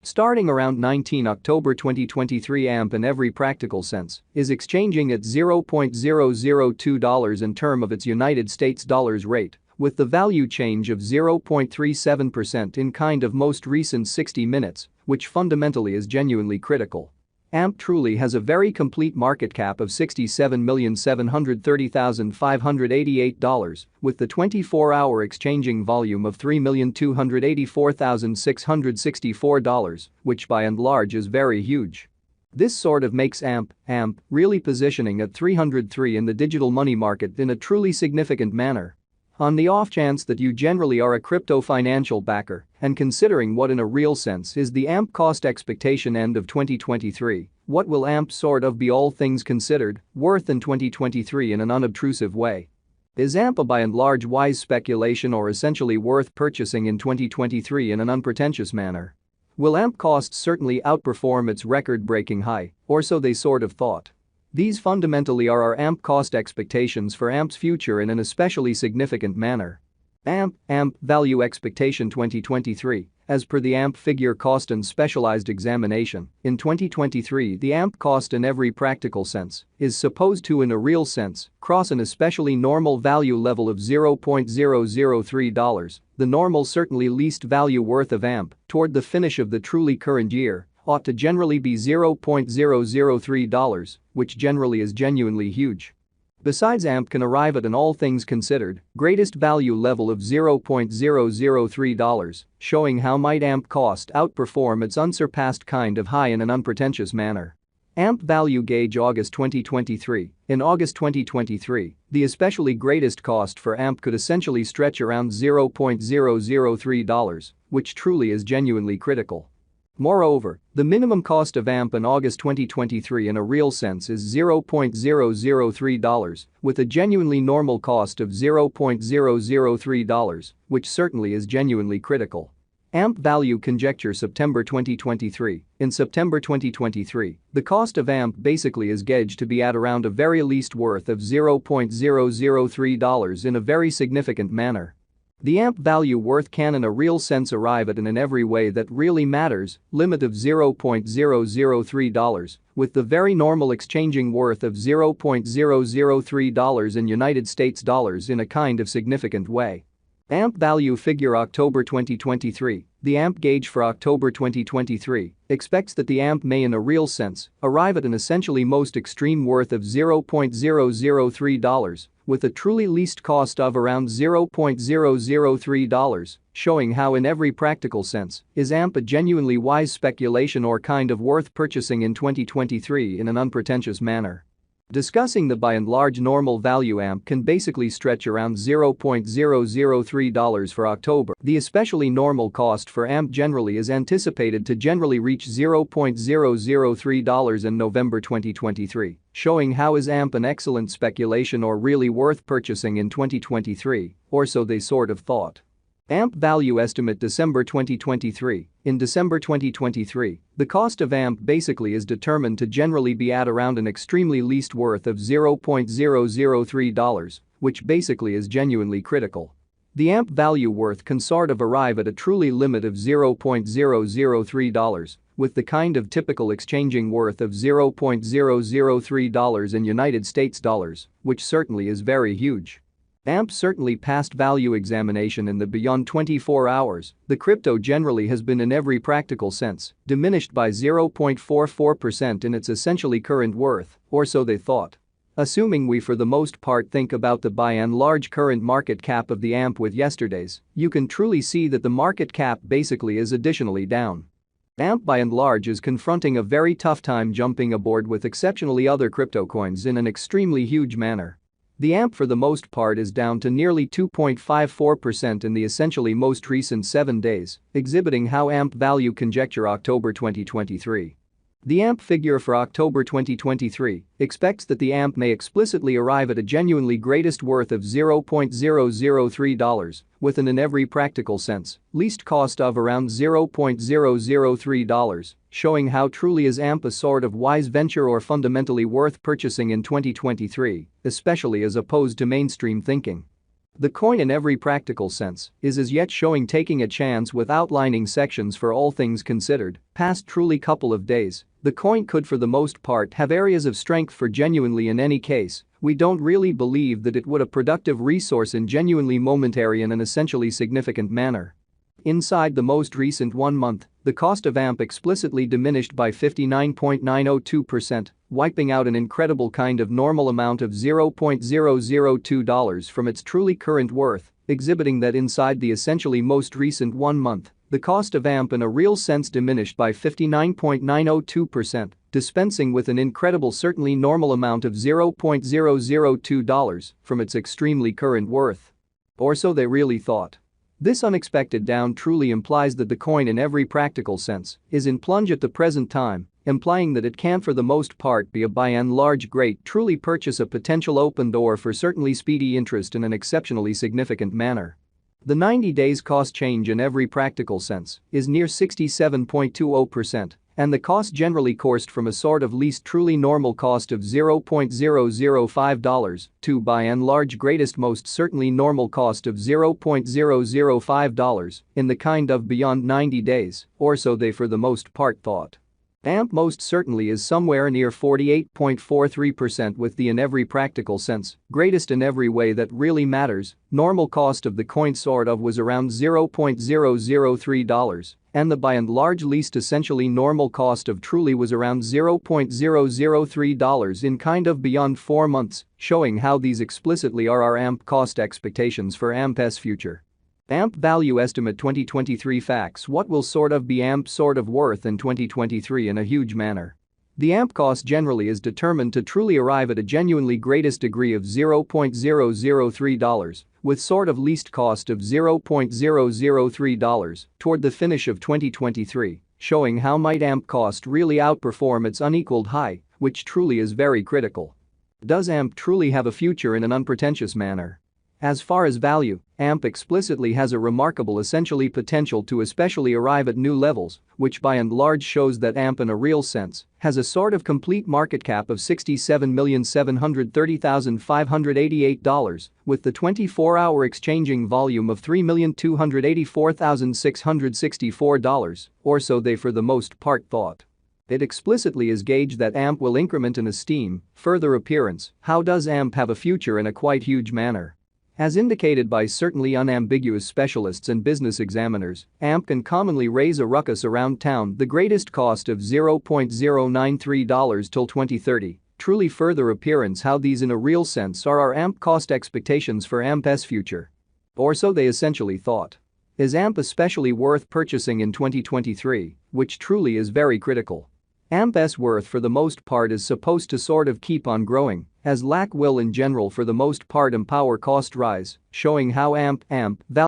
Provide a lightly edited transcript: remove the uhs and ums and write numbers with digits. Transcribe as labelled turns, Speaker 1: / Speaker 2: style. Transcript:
Speaker 1: Starting around 19 October 2023, AMP in every practical sense is exchanging at $0.002 in term of its United States dollars rate, with the value change of 0.37% in kind of most recent 60 minutes, which fundamentally is genuinely critical. AMP truly has a very complete market cap of $67,730,588, with the 24-hour exchanging volume of $3,284,664, which by and large is very huge. This sort of makes AMP really positioning at 303 in the digital money market in a truly significant manner. On the off chance that you generally are a crypto financial backer and considering what in a real sense is the AMP cost expectation end of 2023, what will AMP sort of be all things considered worth in 2023 in an unobtrusive way? Is AMP a by and large wise speculation or essentially worth purchasing in 2023 in an unpretentious manner? Will AMP costs certainly outperform its record-breaking high, or so they sort of thought? These fundamentally are our AMP cost expectations for AMP's future in an especially significant manner. AMP value expectation 2023. As per the AMP figure cost and specialized examination, in 2023 the AMP cost in every practical sense is supposed to in a real sense cross an especially normal value level of $0.003, the normal certainly least value worth of AMP toward the finish of the truly current year ought to generally be $0.003, which generally is genuinely huge. Besides, AMP can arrive at an all things considered greatest value level of $0.003, showing how might AMP cost outperform its unsurpassed kind of high in an unpretentious manner. AMP value gauge August 2023. In August 2023, the especially greatest cost for AMP could essentially stretch around $0.003, which truly is genuinely critical. Moreover, the minimum cost of AMP in August 2023 in a real sense is $0.003, with a genuinely normal cost of $0.003, which certainly is genuinely critical. AMP value conjecture September 2023. In September 2023, the cost of AMP basically is gauged to be at around a very least worth of $0.003 in a very significant manner. The AMP value worth can in a real sense arrive at in every way that really matters, limit of $0.003, with the very normal exchanging worth of $0.003 in United States dollars in a kind of significant way. AMP value figure October 2023. The AMP gauge for October 2023 expects that the AMP may in a real sense arrive at an essentially most extreme worth of $0.003, with a truly least cost of around $0.003, showing how in every practical sense is AMP a genuinely wise speculation or kind of worth purchasing in 2023 in an unpretentious manner. Discussing the by and large normal value AMP can basically stretch around $0.003 for October. The especially normal cost for AMP generally is anticipated to generally reach $0.003 in November 2023, showing how is AMP an excellent speculation or really worth purchasing in 2023, or so they sort of thought. AMP value estimate December 2023. In December 2023, the cost of AMP basically is determined to generally be at around an extremely least worth of $0.003, which basically is genuinely critical. The AMP value worth can sort of arrive at a truly limit of $0.003, with the kind of typical exchanging worth of $0.003 in United States dollars, which certainly is very huge. AMP certainly passed value examination in the beyond 24 hours, the crypto generally has been in every practical sense diminished by 0.44% in its essentially current worth, or so they thought. Assuming we for the most part think about the by and large current market cap of the AMP with yesterday's, you can truly see that the market cap basically is additionally down. AMP by and large is confronting a very tough time jumping aboard with exceptionally other crypto coins in an extremely huge manner. The AMP for the most part is down to nearly 2.54% in the essentially most recent 7 days, exhibiting how AMP value conjecture October 2023. The AMP figure for October 2023 expects that the AMP may explicitly arrive at a genuinely greatest worth of $0.003, with an in every practical sense least cost of around $0.003, showing how truly is AMP a sort of wise venture or fundamentally worth purchasing in 2023, especially as opposed to mainstream thinking. The coin in every practical sense is as yet showing taking a chance with outlining sections for all things considered. Past truly couple of days, the coin could for the most part have areas of strength for genuinely in any case. We don't really believe that it would a productive resource in genuinely momentary in an essentially significant manner. Inside the most recent 1 month, the cost of AMP explicitly diminished by 59.902%, wiping out an incredible kind of normal amount of $0.002 from its truly current worth, exhibiting that inside the essentially most recent 1 month, the cost of AMP in a real sense diminished by 59.902%, dispensing with an incredible certainly normal amount of $0.002 from its extremely current worth. Or so they really thought. This unexpected down truly implies that the coin in every practical sense is in plunge at the present time, implying that it can for the most part be a by and large great truly purchase a potential open door for certainly speedy interest in an exceptionally significant manner. The 90 days cost change in every practical sense is near 67.20%, and the cost generally coursed from a sort of least truly normal cost of $0.005 to by and large greatest most certainly normal cost of $0.005 in the kind of beyond 90 days, or so they for the most part thought. AMP most certainly is somewhere near 48.43% with the in every practical sense, greatest in every way that really matters, normal cost of the coin sort of was around $0.003, and the by and large least essentially normal cost of truly was around $0.003 in kind of beyond 4 months, showing how these explicitly are our AMP cost expectations for AMP's future. AMP value estimate 2023 facts. What will sort of be AMP sort of worth in 2023 in a huge manner? The AMP cost generally is determined to truly arrive at a genuinely greatest degree of $0.003, with sort of least cost of $0.003 toward the finish of 2023, showing how might AMP cost really outperform its unequaled high, which truly is very critical. Does AMP truly have a future in an unpretentious manner? As far as value, AMP explicitly has a remarkable essentially potential to especially arrive at new levels, which by and large shows that AMP in a real sense has a sort of complete market cap of $67,730,588, with the 24-hour exchanging volume of $3,284,664, or so they for the most part thought. It explicitly is gauged that AMP will increment in esteem. Further appearance, how does AMP have a future in a quite huge manner? As indicated by certainly unambiguous specialists and business examiners, AMP can commonly raise a ruckus around town. The greatest cost of $0.093 till 2030, truly further appearance how these in a real sense are our AMP cost expectations for AMP's future. Or so they essentially thought. Is AMP especially worth purchasing in 2023, which truly is very critical? AMP's worth for the most part is supposed to sort of keep on growing, as lack will in general for the most part empower cost rise, showing how AMP value